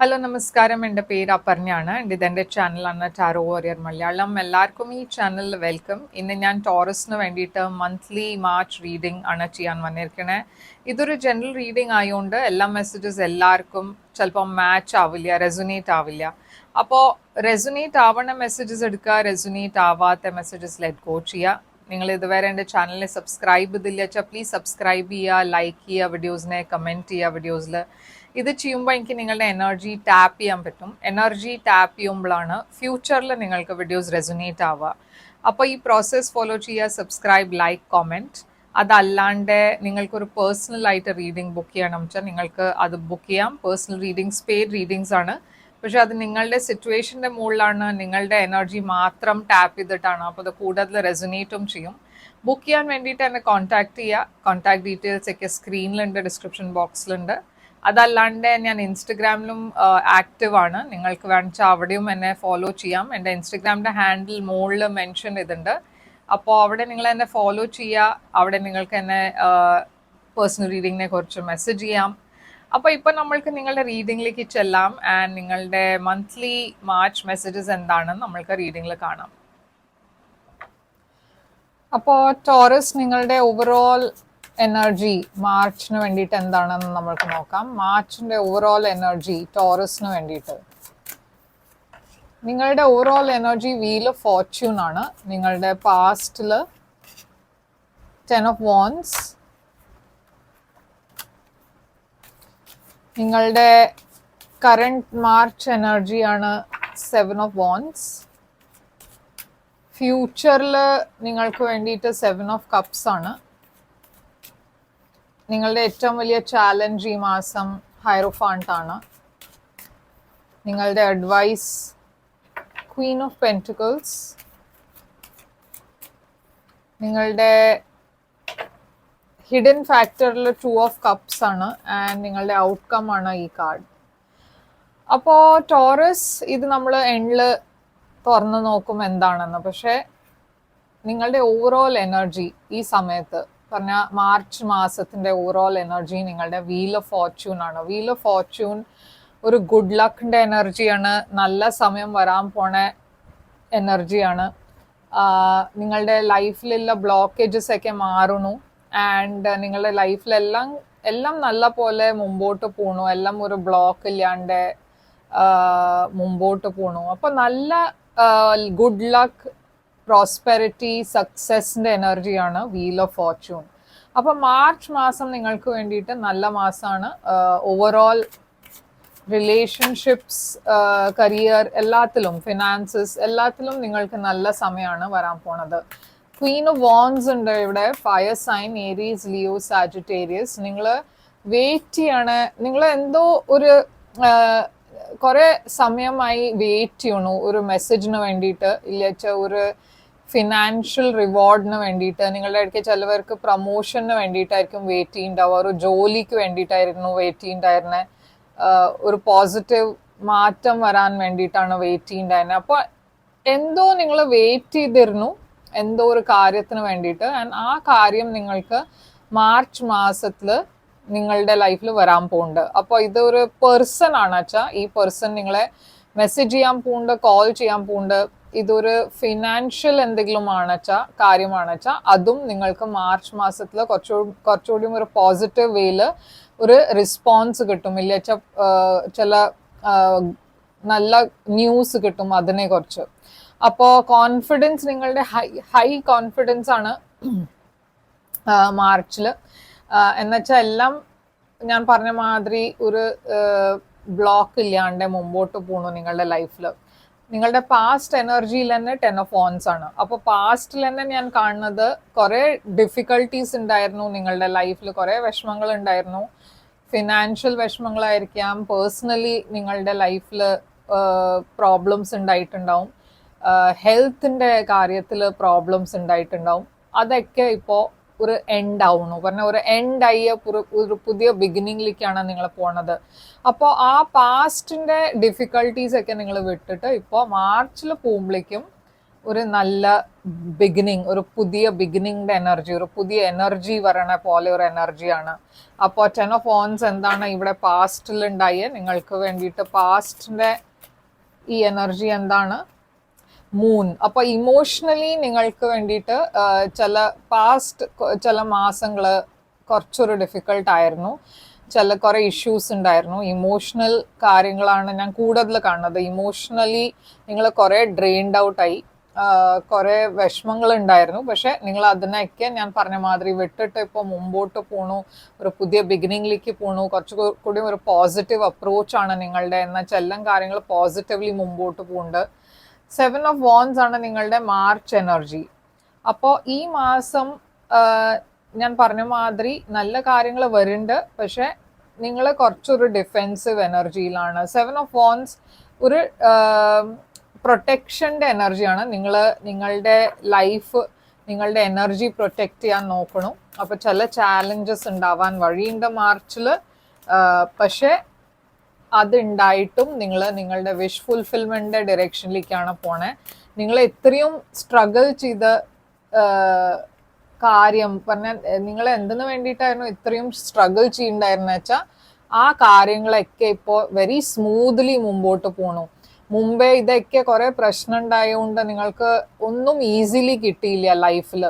Hello നമസ്കാരം. എൻ്റെ പേര് അപർണയാണ്. ഇതെൻ്റെ ചാനലാണ് ടാരോ വാരിയർ മലയാളം. എല്ലാവർക്കും ഈ ചാനലിൽ വെൽക്കം. ഇന്ന് ഞാൻ ടോറസിന് വേണ്ടിയിട്ട് മന്ത്ലി മാർച്ച് റീഡിംഗ് ആണ് ചെയ്യാൻ വന്നിരിക്കണേ. ഇതൊരു ജനറൽ റീഡിംഗ് ആയതുകൊണ്ട് എല്ലാ മെസ്സേജസ് എല്ലാവർക്കും ചിലപ്പോൾ മാച്ച് ആവില്ല, റെസൊനേറ്റ് ആവില്ല. അപ്പോൾ റെസൊനേറ്റ് ആവണ മെസ്സേജസ് എടുക്കുക, റെസൊനേറ്റ് ആവാത്ത മെസ്സേജസ് ലെറ്റ് ഗോ ചെയ്യുക. നിങ്ങൾ ഇതുവരെ എൻ്റെ ചാനലിനെ സബ്സ്ക്രൈബ് ചെയ്തില്ല വെച്ചാൽ പ്ലീസ് സബ്സ്ക്രൈബ് ചെയ്യുക, ലൈക്ക് ചെയ്യുക, വീഡിയോസിനെ കമൻറ്റ് ചെയ്യുക. വീഡിയോസിൽ ഇത് ചെയ്യുമ്പോൾ എനിക്ക് നിങ്ങളുടെ എനർജി ടാപ്പ് ചെയ്യാൻ പറ്റും. എനർജി ടാപ്പ് ചെയ്യുമ്പോഴാണ് ഫ്യൂച്ചറിൽ നിങ്ങൾക്ക് വീഡിയോസ് റെസൊനേറ്റ് ആവുക. അപ്പോൾ ഈ പ്രോസസ്സ് ഫോളോ ചെയ്യുക, സബ്സ്ക്രൈബ്, ലൈക്ക്, കോമെൻറ്റ്. അതല്ലാണ്ട് നിങ്ങൾക്കൊരു പേഴ്സണലായിട്ട് റീഡിംഗ് ബുക്ക് ചെയ്യണം വെച്ചാൽ നിങ്ങൾക്ക് അത് ബുക്ക് ചെയ്യാം. പേഴ്സണൽ റീഡിങ്സ് പെയ്ഡ് റീഡിങ്സ് ആണ്. പക്ഷെ അത് നിങ്ങളുടെ സിറ്റുവേഷൻ്റെ മുകളിലാണ്, നിങ്ങളുടെ എനർജി മാത്രം ടാപ്പ് ചെയ്തിട്ടാണ്. അപ്പോൾ അത് കൂടുതൽ റെസൊനേറ്റും ചെയ്യും. ബുക്ക് ചെയ്യാൻ വേണ്ടിയിട്ട് എന്നെ കോൺടാക്ട് ചെയ്യുക. കോൺടാക്ട് ഡീറ്റെയിൽസ് ഒക്കെ സ്ക്രീനിലുണ്ട്, ഡിസ്ക്രിപ്ഷൻ ബോക്സിലുണ്ട്. അതല്ലാണ്ട് ഞാൻ ഇൻസ്റ്റഗ്രാമിലും ആക്റ്റീവ് ആണ്. നിങ്ങൾക്ക് വേണമെച്ചാൽ അവിടെയും എന്നെ ഫോളോ ചെയ്യാം. എൻ്റെ ഇൻസ്റ്റഗ്രാമിൻ്റെ ഹാൻഡിൽ മുകളിൽ മെൻഷൻ ചെയ്തിട്ടുണ്ട്. അപ്പോൾ അവിടെ നിങ്ങൾ എന്നെ ഫോളോ ചെയ്യുക. അവിടെ നിങ്ങൾക്ക് എന്നെ പേഴ്സണൽ റീഡിങ്ങിനെ കുറിച്ച് മെസ്സേജ് ചെയ്യാം. അപ്പോൾ ഇപ്പോൾ നമ്മൾക്ക് നിങ്ങളുടെ റീഡിങ്ങിലേക്ക് ചെല്ലാം. ആൻഡ് നിങ്ങളുടെ മന്ത്ലി മാർച്ച് മെസ്സേജസ് എന്താണെന്ന് നമ്മൾക്ക് റീഡിങ്ങിൽ കാണാം. അപ്പോൾ ടോറസ്, നിങ്ങളുടെ ഓവറോൾ എനർജി മാർച്ചിന് വേണ്ടിയിട്ട് എന്താണെന്ന് നമ്മൾക്ക് നോക്കാം. മാർച്ചിൻ്റെ ഓവറോൾ എനർജി ടോറസിന് വേണ്ടിയിട്ട്, നിങ്ങളുടെ overall energy wheel of Fortune ആണ്. നിങ്ങളുടെ പാസ്റ്റിൽ 10 of Wands, നിങ്ങളുടെ കറണ്ട് മാർച്ച് എനർജിയാണ് 7 of Wands. ഫ്യൂച്ചറിൽ നിങ്ങൾക്ക് വേണ്ടിയിട്ട് 7 of Cups ആണ്. നിങ്ങളുടെ ഏറ്റവും വലിയ ചാലഞ്ച് ഈ മാസം ഹൈറോഫാണ്ട് ആണ്. നിങ്ങളുടെ അഡ്വൈസ് ക്വീൻ ഓഫ് പെൻറ്റിക്കിൾസ്. നിങ്ങളുടെ ഹിഡൻ ഫാക്ടറിൽ 2 of Cups ആണ്. ആൻഡ് നിങ്ങളുടെ ഔട്ട്കം ആണ് ഈ കാർഡ്. അപ്പോൾ ടോറസ്, ഇത് നമ്മൾ എൻഡിൽ തുറന്നു നോക്കും എന്താണെന്ന്. പക്ഷേ നിങ്ങളുടെ ഓവറോൾ എനർജി ഈ സമയത്ത് പറഞ്ഞ മാർച്ച് മാസത്തിൻ്റെ ഓവറോൾ എനർജി നിങ്ങളുടെ വീൽ ഓഫ് ഫോർച്യൂൺ ആണ്. വീൽ ഓഫ് ഫോർച്യൂൺ ഒരു ഗുഡ് ലക്കിൻ്റെ എനർജിയാണ്. നല്ല സമയം വരാൻ പോണ എനർജിയാണ്. നിങ്ങളുടെ ലൈഫിലുള്ള ബ്ലോക്കേജസ് ഒക്കെ മാറണു. ആൻഡ് നിങ്ങളുടെ ലൈഫിലെല്ലാം നല്ല പോലെ മുമ്പോട്ട് പോണു. എല്ലാം ഒരു ബ്ലോക്ക് ഇല്ലാണ്ട് മുമ്പോട്ട് പോണു. അപ്പോൾ നല്ല ഗുഡ് ലക്ക്, പ്രോസ്പെരിറ്റി, സക്സസിൻ്റെ എനർജിയാണ് വീൽ ഓഫ് ഫോർച്യൂൺ. അപ്പോൾ മാർച്ച് മാസം നിങ്ങൾക്ക് വേണ്ടിയിട്ട് നല്ല മാസമാണ്. ഓവറോൾ റിലേഷൻഷിപ്സ്, കരിയർ, എല്ലാത്തിലും, ഫിനാൻസസ്, എല്ലാത്തിലും നിങ്ങൾക്ക് നല്ല സമയമാണ് വരാൻ പോണത്. ക്വീൻ ഓഫ് വാൻഡ്സ് ഉണ്ട് ഇവിടെ. Fire sign, Aries, Leo, Sagittarius. നിങ്ങൾ വെയിറ്റ് ചെയ്യാണ്. നിങ്ങൾ എന്തോ ഒരു കുറേ സമയമായി വെയിറ്റ് ചെയ്യണു ഒരു മെസ്സേജിന് വേണ്ടിയിട്ട്, ഇല്ല ഒരു ഫിനാൻഷ്യൽ റിവാർഡിന് വേണ്ടിയിട്ട്. നിങ്ങളുടെ ഇടയ്ക്ക് ചിലവർക്ക് പ്രൊമോഷന് വേണ്ടിയിട്ടായിരിക്കും വെയിറ്റ് ചെയ്യുന്നുണ്ടാവുക. ഒരു ജോലിക്ക് വേണ്ടിയിട്ടായിരുന്നു വെയിറ്റ് ചെയ്യുന്നുണ്ടായിരുന്നത്. ഒരു പോസിറ്റീവ് മാറ്റം വരാൻ വേണ്ടിയിട്ടാണ് വെയിറ്റ് ചെയ്യുന്നുണ്ടായിരുന്നത്. അപ്പോൾ എന്തോ നിങ്ങൾ വെയിറ്റ് ചെയ്തിരുന്നു, എന്തോ ഒരു കാര്യത്തിന് വേണ്ടിയിട്ട്. ആൻഡ് ആ കാര്യം നിങ്ങൾക്ക് മാർച്ച് മാസത്തിൽ നിങ്ങളുടെ ലൈഫിൽ വരാൻ പോകുന്നുണ്ട്. അപ്പോൾ ഇതൊരു പേഴ്സൺ ആണ് വെച്ചാൽ, ഈ പേഴ്സൺ നിങ്ങളെ മെസ്സേജ് ചെയ്യാൻ പോകുന്നുണ്ട്, കോൾ ചെയ്യാൻ പോകുന്നുണ്ട്. ഇതൊരു ഫിനാൻഷ്യൽ എന്തെങ്കിലും കാര്യമാണ് വെച്ചാൽ അതും നിങ്ങൾക്ക് മാർച്ച് മാസത്തിൽ കുറച്ചുകൂടി ഒരു പോസിറ്റീവ് വേയിൽ ഒരു റെസ്പോൺസ് കിട്ടും. ഇല്ല വെച്ചാൽ ചില നല്ല ന്യൂസ് കിട്ടും അതിനെ കുറിച്ച്. അപ്പോൾ കോൺഫിഡൻസ്, നിങ്ങളുടെ ഹൈ കോൺഫിഡൻസ് ആണ് മാർച്ചിൽ. എന്നുവെച്ചാൽ എല്ലാം ഞാൻ പറഞ്ഞ മാതിരി ഒരു ബ്ലോക്ക് ഇല്ലാണ്ട് മുമ്പോട്ട് പോകണു നിങ്ങളുടെ ലൈഫിൽ. നിങ്ങളുടെ പാസ്റ്റ് എനർജിയിൽ തന്നെ 10 of Wands ആണ്. അപ്പോൾ പാസ്റ്റിൽ തന്നെ ഞാൻ കാണുന്നത് കുറേ ഡിഫിക്കൽട്ടീസ് ഉണ്ടായിരുന്നു നിങ്ങളുടെ ലൈഫിൽ, കുറേ വിഷമങ്ങൾ ഉണ്ടായിരുന്നു. ഫിനാൻഷ്യൽ വിഷമങ്ങളായിരിക്കാം, പേഴ്സണലി നിങ്ങളുടെ ലൈഫിൽ പ്രോബ്ലംസ് ഉണ്ടായിട്ടുണ്ടാവും, ഹെൽത്തിൻ്റെ കാര്യത്തിൽ പ്രോബ്ലംസ് ഉണ്ടായിട്ടുണ്ടാവും. അതൊക്കെ ഇപ്പോൾ ഒരു എൻഡ് ആവുന്നു. പറഞ്ഞാൽ ഒരു എൻഡ് ആയ ഒരു പുതിയ ബിഗിനിങ്ങിലേക്കാണ് നിങ്ങൾ പോണത്. അപ്പോൾ ആ പാസ്റ്റിൻ്റെ ഡിഫിക്കൽട്ടീസ് ഒക്കെ നിങ്ങൾ വിട്ടിട്ട് ഇപ്പോൾ മാർച്ചിൽ പോകുമ്പോഴേക്കും ഒരു നല്ല ബിഗിനിങ്, ഒരു പുതിയ ബിഗിനിങ്ങിന്റെ എനർജി, ഒരു പുതിയ എനർജി വരണ പോലെ ഒരു എനർജിയാണ്. അപ്പോൾ 10 of Wands എന്താണ് ഇവിടെ പാസ്റ്റിൽ ഉണ്ടായ നിങ്ങൾക്ക് വേണ്ടിയിട്ട്? പാസ്റ്റിന്റെ ഈ എനർജി എന്താണ്? മൂൺ. അപ്പൊ ഇമോഷണലി നിങ്ങൾക്ക് വേണ്ടിയിട്ട് ചില ചില മാസങ്ങൾ കുറച്ചൊരു ഡിഫിക്കൾട്ട് ആയിരുന്നു. കുറെ ഇഷ്യൂസ് ഉണ്ടായിരുന്നു. ഇമോഷണൽ കാര്യങ്ങളാണ് ഞാൻ കൂടുതൽ കാണുന്നത്. ഇമോഷണലി നിങ്ങൾ കുറെ ഡ്രെയിൻഡ് ഔട്ടായി, കുറെ വിഷമങ്ങൾ ഉണ്ടായിരുന്നു. പക്ഷെ നിങ്ങൾ അതിനൊക്കെ ഞാൻ പറഞ്ഞ മാതിരി വിട്ടിട്ട് ഇപ്പോൾ മുമ്പോട്ട് പോണു, ഒരു പുതിയ ബിഗിനിങ്ങിലേക്ക് പോണു. കുറച്ചുകൂടി ഒരു പോസിറ്റീവ് അപ്രോച്ചാണ് നിങ്ങളുടെ. എന്നുവെച്ചാൽ എല്ലാം കാര്യങ്ങൾ പോസിറ്റീവ്ലി മുമ്പോട്ട് പോകുന്നുണ്ട്. 7 of Wands ആണ് നിങ്ങളുടെ മാർച്ച് എനർജി. അപ്പോൾ ഈ മാസം ഞാൻ പറഞ്ഞ മാതിരി നല്ല കാര്യങ്ങൾ വരുന്നുണ്ട്. പക്ഷെ നിങ്ങൾ കുറച്ചൊരു ഡിഫെൻസീവ് എനർജിയിലാണ്. 7 of Wands ഒരു പ്രൊട്ടക്ഷൻ്റെ എനർജിയാണ്. നിങ്ങളുടെ ലൈഫ്, നിങ്ങളുടെ എനർജി പ്രൊട്ടക്റ്റ് ചെയ്യാൻ നോക്കണം. അപ്പോൾ ചില ചാലഞ്ചസ് ഉണ്ടാവാൻ വഴിയുണ്ട് മാർച്ചിൽ. പക്ഷേ അതുണ്ടായിട്ടും നിങ്ങളുടെ വിഷ് ഫുൾഫിൽമെന്റിന്റെ ഡയറക്ഷനിലേക്കാണ് പോണേ. നിങ്ങൾ എത്രയും സ്ട്രഗിൾ ചെയ്ത കാര്യം പറഞ്ഞാൽ നിങ്ങൾ എന്തിനു വേണ്ടിയിട്ടായിരുന്നു ഇത്രയും സ്ട്രഗിൾ ചെയ്യണ്ടായിരുന്നു വെച്ചാൽ ആ കാര്യങ്ങളൊക്കെ ഇപ്പോൾ വെരി സ്മൂത്ത്ലി മുമ്പോട്ട് പോണു. മുമ്പേ ഇതൊക്കെ കുറെ പ്രശ്നം ഉണ്ടായതുകൊണ്ട് നിങ്ങൾക്ക് ഒന്നും ഈസിലി കിട്ടിയില്ല ലൈഫിൽ.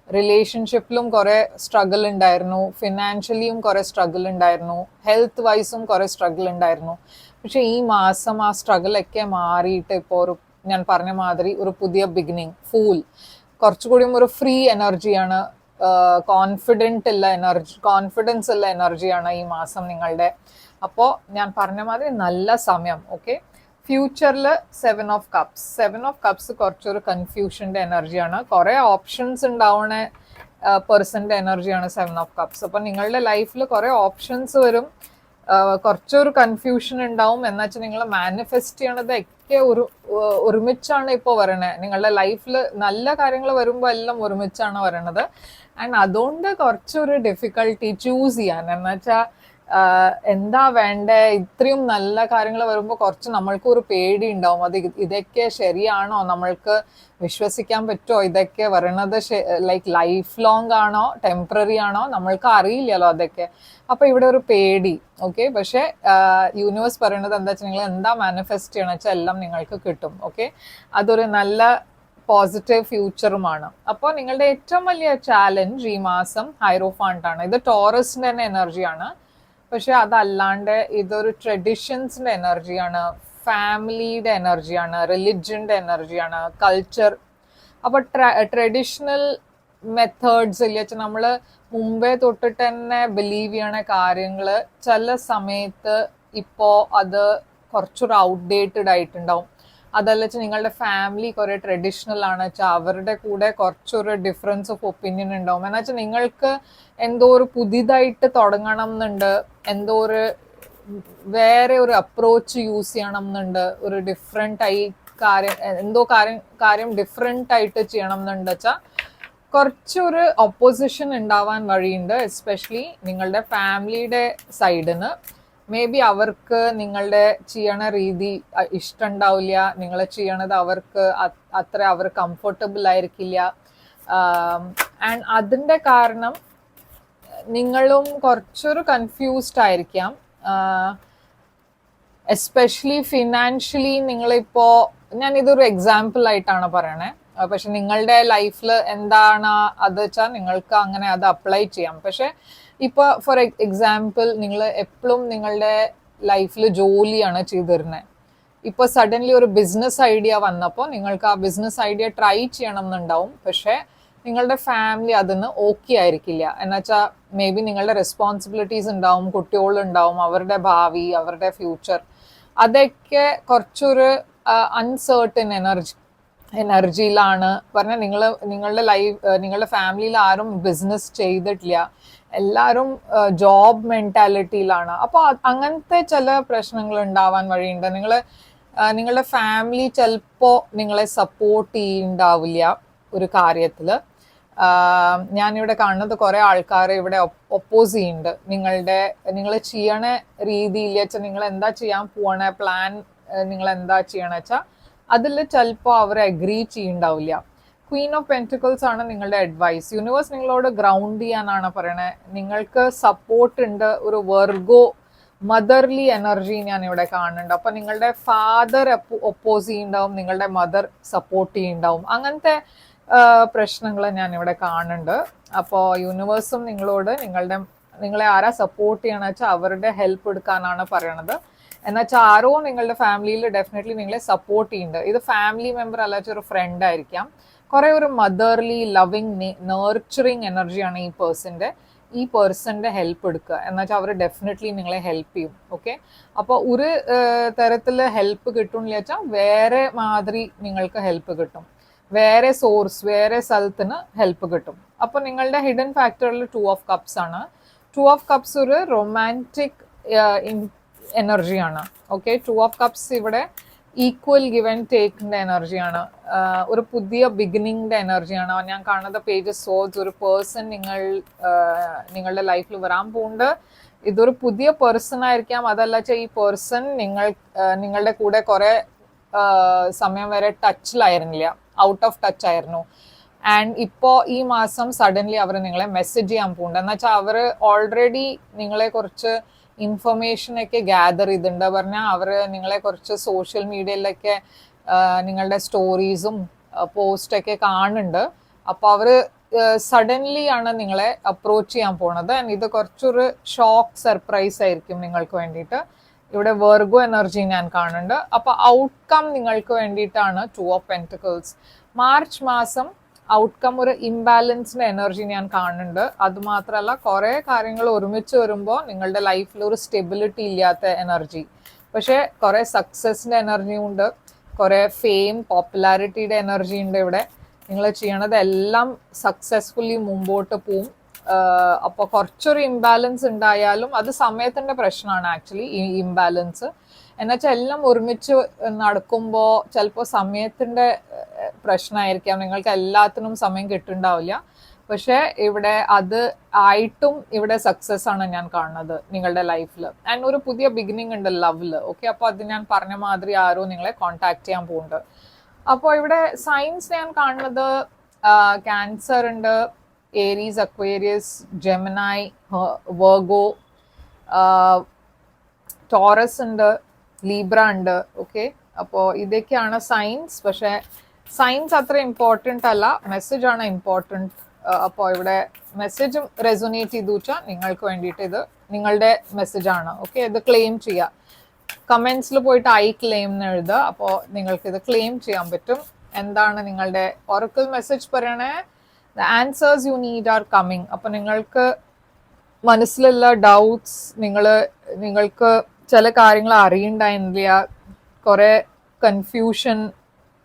റിലേഷൻഷിപ്പിലും കുറെ സ്ട്രഗിൾ ഉണ്ടായിരുന്നു, ഫിനാൻഷ്യലിയും കുറെ സ്ട്രഗിൾ ഉണ്ടായിരുന്നു, ഹെൽത്ത് വൈസും കുറെ സ്ട്രഗിൾ ഉണ്ടായിരുന്നു. പക്ഷെ ഈ മാസം ആ സ്ട്രഗിളൊക്കെ മാറിയിട്ട് ഇപ്പോൾ ഞാൻ പറഞ്ഞ മാതിരി ഒരു പുതിയ ബിഗിനിങ്, ഫൂൾ, കുറച്ചുകൂടിയും ഒരു ഫ്രീ എനർജിയാണ്, കോൺഫിഡൻസ് ഉള്ള എനർജിയാണ് ഈ മാസം നിങ്ങളുടെ. അപ്പോൾ ഞാൻ പറഞ്ഞ മാതിരി നല്ല സമയം. ഓക്കെ, ഫ്യൂച്ചറിൽ 7 of Cups കുറച്ചൊരു കൺഫ്യൂഷൻ്റെ എനർജിയാണ്. കുറേ ഓപ്ഷൻസ് ഉണ്ടാവുന്ന പേഴ്സൻ്റെ എനർജിയാണ് 7 of Cups. അപ്പം നിങ്ങളുടെ ലൈഫിൽ കുറേ ഓപ്ഷൻസ് വരും, കുറച്ചൊരു കൺഫ്യൂഷൻ ഉണ്ടാവും. എന്നുവെച്ചാൽ നിങ്ങൾ മാനിഫെസ്റ്റ് ചെയ്യണതൊക്കെ ഒരുമിച്ചാണ് ഇപ്പോൾ വരണത്. നിങ്ങളുടെ ലൈഫിൽ നല്ല കാര്യങ്ങൾ വരുമ്പോൾ എല്ലാം ഒരുമിച്ചാണ് വരണത്. ആൻഡ് അതുകൊണ്ട് കുറച്ചൊരു ഡിഫിക്കൽട്ടി ചൂസ് ചെയ്യാൻ. എന്നുവെച്ചാൽ എന്താ വേണ്ടേ, ഇത്രയും നല്ല കാര്യങ്ങൾ വരുമ്പോൾ കുറച്ച് നമ്മൾക്ക് ഒരു പേടി ഉണ്ടാവും. ഇതൊക്കെ ശരിയാണോ, നമ്മൾക്ക് വിശ്വസിക്കാൻ പറ്റുമോ, ഇതൊക്കെ വരണത് ലൈക്ക് ലൈഫ് ലോങ് ആണോ ടെമ്പററി ആണോ, നമ്മൾക്ക് അറിയില്ലല്ലോ അതൊക്കെ. അപ്പൊ ഇവിടെ ഒരു പേടി. ഓക്കെ, പക്ഷെ യൂണിവേഴ്സ് പറയുന്നത് എന്താ വെച്ചാൽ നിങ്ങൾ എന്താ മാനിഫെസ്റ്റ് ചെയ്യണം വെച്ചാൽ എല്ലാം നിങ്ങൾക്ക് കിട്ടും. ഓക്കെ, അതൊരു നല്ല പോസിറ്റീവ് ഫ്യൂച്ചറുമാണ്. അപ്പോൾ നിങ്ങളുടെ ഏറ്റവും വലിയ ചാലഞ്ച് ഈ മാസം ഹൈറോഫാന്റ് ആണ്. ഇത് ടോറസിന്റെ തന്നെ എനർജിയാണ്. പക്ഷെ അതല്ലാണ്ട് ഇതൊരു ട്രഡീഷൻസിന്റെ എനർജിയാണ്, ഫാമിലിയുടെ എനർജിയാണ്, റിലിജന്റെ എനർജിയാണ്, കൾച്ചർ. അപ്പൊ ട്രഡീഷണൽ മെത്തേഡ്സ് ഇല്ല, നമ്മൾ മുമ്പേ തൊട്ടിട്ട് തന്നെ ബിലീവ് ചെയ്യണ കാര്യങ്ങൾ ചില സമയത്ത് ഇപ്പോ അത് കുറച്ചൊരു ഔട്ട്ഡേറ്റഡ് ആയിട്ടുണ്ടാവും. അതല്ല വെച്ചാൽ നിങ്ങളുടെ ഫാമിലി കുറെ ട്രഡീഷണൽ ആണ് വെച്ചാൽ അവരുടെ കൂടെ കുറച്ചൊരു ഡിഫറൻസ് ഓഫ് ഒപ്പീനിയൻ ഉണ്ടാവും. എന്ന് വെച്ചാൽ നിങ്ങൾക്ക് എന്തോ ഒരു പുതിയതായിട്ട് തുടങ്ങണം എന്നുണ്ട്, എന്തോ ഒരു വേറെ ഒരു അപ്രോച്ച് യൂസ് ചെയ്യണം എന്നുണ്ട്, ഒരു ഡിഫറെൻ്റ് ആയി കാര്യം ഡിഫറെൻ്റ് ആയിട്ട് ചെയ്യണം എന്നുണ്ട് വെച്ചാൽ കുറച്ചൊരു ഒപ്പോസിഷൻ ഉണ്ടാവാൻ വഴിയുണ്ട്. എസ്പെഷ്യലി നിങ്ങളുടെ ഫാമിലിയുടെ സൈഡിന് മേ ബി അവർക്ക് നിങ്ങളുടെ ചെയ്യണ രീതി ഇഷ്ടമുണ്ടാവില്ല, നിങ്ങൾ ചെയ്യണത് അവർക്ക് അവർ കംഫർട്ടബിൾ ആയിരിക്കില്ല. ആൻഡ് അതിൻ്റെ കാരണം നിങ്ങളും കുറച്ചൊരു കൺഫ്യൂസ്ഡ് ആയിരിക്കാം. എസ്പെഷ്യലി ഫിനാൻഷ്യലി നിങ്ങളിപ്പോൾ, ഞാൻ ഇതൊരു എക്സാമ്പിൾ ആയിട്ടാണ് പറയണേ. പക്ഷെ നിങ്ങളുടെ ലൈഫിൽ എന്താണ് അത് വെച്ചാൽ നിങ്ങൾക്ക് അങ്ങനെ അത് അപ്ലൈ ചെയ്യാം. പക്ഷെ ഇപ്പോൾ ഫോർ എക്സാമ്പിൾ നിങ്ങൾ എപ്പോഴും നിങ്ങളുടെ ലൈഫിൽ ജോലിയാണ് ചെയ്തിരുന്നത്. ഇപ്പോൾ സഡൻലി ഒരു ബിസിനസ് ഐഡിയ വന്നപ്പോൾ നിങ്ങൾക്ക് ആ ബിസിനസ് ഐഡിയ ട്രൈ ചെയ്യണം എന്നുണ്ടാവും. പക്ഷെ നിങ്ങളുടെ ഫാമിലി അതിന് ഓക്കെ ആയിരിക്കില്ല. എന്നുവെച്ചാൽ മേ ബി നിങ്ങളുടെ റെസ്പോൺസിബിലിറ്റീസ് ഉണ്ടാവും, കുട്ടികളുണ്ടാവും, അവരുടെ ഭാവി, അവരുടെ ഫ്യൂച്ചർ, അതൊക്കെ കുറച്ചൊരു അൺസേർട്ടൻ എനർജിയിലാണ് പറഞ്ഞാൽ. നിങ്ങളുടെ ഫാമിലിയിൽ ആരും ബിസിനസ് ചെയ്തിട്ടില്ല, എല്ലാവരും ജോബ് മെന്റാലിറ്റിയിലാണ്. അപ്പോൾ അങ്ങനത്തെ ചില പ്രശ്നങ്ങൾ ഉണ്ടാവാൻ വഴിയുണ്ട്. നിങ്ങളുടെ ഫാമിലി ചിലപ്പോൾ നിങ്ങളെ സപ്പോർട്ട് ചെയ്യുന്നുണ്ടാവില്ല ഒരു കാര്യത്തിൽ. ഞാനിവിടെ കാണുന്നത് കുറേ ആൾക്കാരെ ഇവിടെ ഒപ്പോസ് ചെയ്യുന്നുണ്ട്. നിങ്ങൾ ചെയ്യണ രീതിയിൽ വെച്ചാൽ നിങ്ങൾ എന്താ ചെയ്യാൻ പോണ പ്ലാൻ, നിങ്ങൾ എന്താ ചെയ്യണ വെച്ചാൽ അതിൽ ചിലപ്പോൾ അവർ അഗ്രി ചെയ്യുന്നുണ്ടാവില്ല. ക്വീൻ ഓഫ് പെൻറ്റിക്കിൾസ് ആണ് നിങ്ങളുടെ അഡ്വൈസ്. യൂണിവേഴ്സ് നിങ്ങളോട് ഗ്രൗണ്ട് ചെയ്യാനാണ് പറയണത്. നിങ്ങൾക്ക് സപ്പോർട്ട് ഉണ്ട്, ഒരു വെർഗോ മദർലി എനർജി ഞാൻ ഇവിടെ കാണുന്നുണ്ട്. അപ്പൊ നിങ്ങളുടെ ഫാദർ ഒപ്പോസ് ചെയ്യുന്നുണ്ടാവും, നിങ്ങളുടെ മദർ സപ്പോർട്ട് ചെയ്യുന്നുണ്ടാവും. അങ്ങനത്തെ പ്രശ്നങ്ങൾ ഞാൻ ഇവിടെ കാണുന്നുണ്ട്. അപ്പോൾ യൂണിവേഴ്സും നിങ്ങളോട് നിങ്ങളെ ആരാ സപ്പോർട്ട് ചെയ്യണമെന്ന് വെച്ചാൽ അവരുടെ ഹെൽപ്പ് എടുക്കാനാണ് പറയണത്. എന്നുവെച്ചാൽ ആരോ നിങ്ങളുടെ ഫാമിലിയിൽ ഡെഫിനറ്റ്ലി നിങ്ങളെ സപ്പോർട്ട് ചെയ്യുന്നുണ്ട്. ഇത് ഫാമിലി മെമ്പർ അല്ലാച്ച ഒരു ഫ്രണ്ട് ആയിരിക്കാം. കുറെ ഒരു മദർലി ലവിങ് നേർച്ചറിങ് എനർജിയാണ് ഈ പേഴ്സന്റെ ഹെൽപ്പ് എടുക്കുക. എന്നുവെച്ചാൽ അവർ ഡെഫിനറ്റ്ലി നിങ്ങളെ ഹെൽപ്പ് ചെയ്യും. ഓക്കെ, അപ്പോൾ ഒരു തരത്തിൽ ഹെൽപ്പ് കിട്ടുന്നില്ല വെച്ചാൽ വേറെ മാതിരി നിങ്ങൾക്ക് ഹെൽപ്പ് കിട്ടും, വേറെ സോഴ്സ്, വേറെ സ്ഥലത്തിന് ഹെൽപ്പ് കിട്ടും. അപ്പോൾ നിങ്ങളുടെ ഹിഡൻ ഫാക്ടറിൽ 2 ഓഫ് കപ്സ് ആണ്. 2 ഓഫ് കപ്സ് ഒരു റൊമാൻറ്റിക് എനർജിയാണ്. ഓക്കെ, 2 ഓഫ് കപ്സ് ഇവിടെ ഈക്വൽ ഗിവ് ആൻഡ് ടേക്കിന്റെ എനർജിയാണ്, ഒരു പുതിയ ബിഗിനിങ്ങിന്റെ എനർജിയാണ്. ഞാൻ കാണുന്ന പേജ് സോഴ്സ് ഒരു പേഴ്സൺ നിങ്ങളുടെ ലൈഫിൽ വരാൻ പോകുന്നുണ്ട്. ഇതൊരു പുതിയ പേഴ്സൺ ആയിരിക്കാം. അതല്ല ഈ പേഴ്സൺ നിങ്ങളുടെ കൂടെ കുറെ സമയം വരെ ടച്ചിലായിരുന്നില്ല, ഔട്ട് ഓഫ് ടച്ച് ആയിരുന്നു. ആൻഡ് ഇപ്പോൾ ഈ മാസം സഡൻലി അവർ നിങ്ങളെ മെസ്സേജ് ചെയ്യാൻ പോകുന്നുണ്ട്. എന്നുവെച്ചാൽ അവർ ഓൾറെഡി നിങ്ങളെ കുറച്ച് ഇൻഫർമേഷൻ ഒക്കെ ഗ്യാദർ ചെയ്തിട്ടുണ്ട്. പറഞ്ഞാൽ അവർ നിങ്ങളെ കുറച്ച് സോഷ്യൽ മീഡിയയിലൊക്കെ നിങ്ങളുടെ സ്റ്റോറീസും പോസ്റ്റൊക്കെ കാണുന്നുണ്ട്. അപ്പോൾ അവർ സഡൻലി ആണ് നിങ്ങളെ അപ്രോച്ച് ചെയ്യാൻ പോണത്. ആൻഡ് ഇത് കുറച്ചൊരു ഷോക്ക് സർപ്രൈസ് ആയിരിക്കും നിങ്ങൾക്ക് വേണ്ടിയിട്ട്. ഇവിടെ വെർഗോ എനർജി ഞാൻ കാണുന്നുണ്ട്. അപ്പോൾ ഔട്ട്കം നിങ്ങൾക്ക് വേണ്ടിയിട്ടാണ് 2 ഓഫ് പെൻറ്റിക്കിൾസ്. മാർച്ച് മാസം ഔട്ട്കം ഒരു ഇംബാലൻസ്ഡ് എനർജി ഞാൻ കാണുന്നുണ്ട്. അതുമാത്രമല്ല കുറേ കാര്യങ്ങൾ ഒരുമിച്ച് വരുമ്പോൾ നിങ്ങളുടെ ലൈഫിൽ ഒരു സ്റ്റെബിലിറ്റി ഇല്ലാത്ത എനർജി. പക്ഷേ കുറേ സക്സസിൻ്റെ എനർജിയും ഉണ്ട്, കുറേ ഫെയിം പോപ്പുലാരിറ്റിയുടെ എനർജി ഉണ്ട്. ഇവിടെ നിങ്ങൾ ചെയ്യണത് എല്ലാം സക്സസ്ഫുള്ളി മുമ്പോട്ട് പോവും. അപ്പോൾ കുറച്ചൊരു ഇംബാലൻസ് ഉണ്ടായാലും അത് സമയത്തിൻ്റെ പ്രശ്നമാണ് ആക്ച്വലി ഈ ഇംബാലൻസ്. എന്നുവെച്ചാൽ എല്ലാം ഒരുമിച്ച് നടക്കുമ്പോൾ ചിലപ്പോൾ സമയത്തിൻ്റെ പ്രശ്നമായിരിക്കാം, നിങ്ങൾക്ക് എല്ലാത്തിനും സമയം കിട്ടുന്നുണ്ടാവില്ല. പക്ഷേ ഇവിടെ അത് ആയിട്ടും ഇവിടെ സക്സസ് ആണ് ഞാൻ കാണുന്നത് നിങ്ങളുടെ ലൈഫിൽ. ആൻഡ് ഒരു പുതിയ ബിഗിനിങ് ഉണ്ട് ലവില്. ഓക്കെ, അപ്പോൾ അത് ഞാൻ പറഞ്ഞ മാതിരി ആരോ നിങ്ങളെ കോൺടാക്ട് ചെയ്യാൻ പോകുന്നുണ്ട്. അപ്പോൾ ഇവിടെ സൈൻസ് ഞാൻ കാണുന്നത് ക്യാൻസർ ഉണ്ട്, ഏരീസ്, അക്വേരിയസ്, ജെമിനായി, വെർഗോ, ടോറസ് ഉണ്ട്, ലീബ്ര ഉണ്ട്. ഓക്കെ, അപ്പോൾ ഇതൊക്കെയാണ് സൈൻസ്. പക്ഷേ സൈൻസ് അത്ര ഇമ്പോർട്ടൻ്റ് അല്ല, മെസ്സേജ് ആണ് ഇമ്പോർട്ടൻറ്റ്. അപ്പോൾ ഇവിടെ മെസ്സേജും റെസൊനേറ്റ് ചെയ്തു വെച്ചാൽ നിങ്ങൾക്ക് വേണ്ടിയിട്ട് ഇത് നിങ്ങളുടെ മെസ്സേജാണ്. ഓക്കെ, ഇത് ക്ലെയിം ചെയ്യുക. കമൻസിൽ പോയിട്ട് ഐ ക്ലെയിം എന്ന് എഴുതുക. അപ്പോൾ നിങ്ങൾക്ക് ഇത് ക്ലെയിം ചെയ്യാൻ പറ്റും. എന്താണ് നിങ്ങളുടെ ഒറക്കിൾ മെസ്സേജ് പറയണേ? The answers you need are coming. അപ്പോൾ നിങ്ങൾക്ക് മനസ്സിലുള്ള ഡൗട്ട്സ്, നിങ്ങൾക്ക് ചില കാര്യങ്ങൾ അറിയണ്ടായിരുന്നില്ല, കുറേ കൺഫ്യൂഷൻ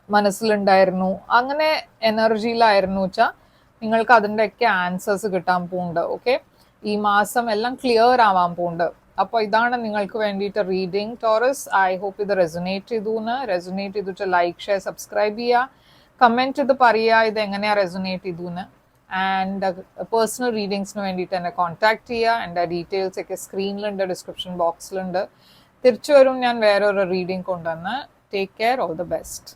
മനസ്സിലുണ്ടായിരുന്നു, അങ്ങനെ എനർജിയിലായിരുന്നു വെച്ചാൽ നിങ്ങൾക്ക് അതിൻ്റെയൊക്കെ ആൻസേഴ്സ് കിട്ടാൻ പോകുന്നുണ്ട്. ഓക്കെ, ഈ മാസം എല്ലാം ക്ലിയർ ആവാൻ പോകുന്നുണ്ട്. അപ്പോൾ ഇതാണ് നിങ്ങൾക്ക് വേണ്ടിയിട്ട് റീഡിങ് ടോറസ്. ഐ ഹോപ്പ് ഇത് റെസൊനേറ്റ് ചെയ്തു ലൈക്ക്, ഷെയർ, സബ്സ്ക്രൈബ് ചെയ്യുക, കമൻറ്റ് ചെയ്ത് പറയുക ഇത് എങ്ങനെയാണ് റെസൊനേറ്റ് ചെയ്തു. ആൻഡ് പേഴ്സണൽ റീഡിങ്സിന് വേണ്ടിയിട്ട് എന്നെ കോൺടാക്ട് ചെയ്യുക. എൻ്റെ ഡീറ്റെയിൽസ് ഒക്കെ സ്ക്രീനിലുണ്ട്, ഡിസ്ക്രിപ്ഷൻ ബോക്സിലുണ്ട്. തിരിച്ചു വരും ഞാൻ വേറൊരു റീഡിങ് കൊണ്ടുവന്ന്. Take care, all the best.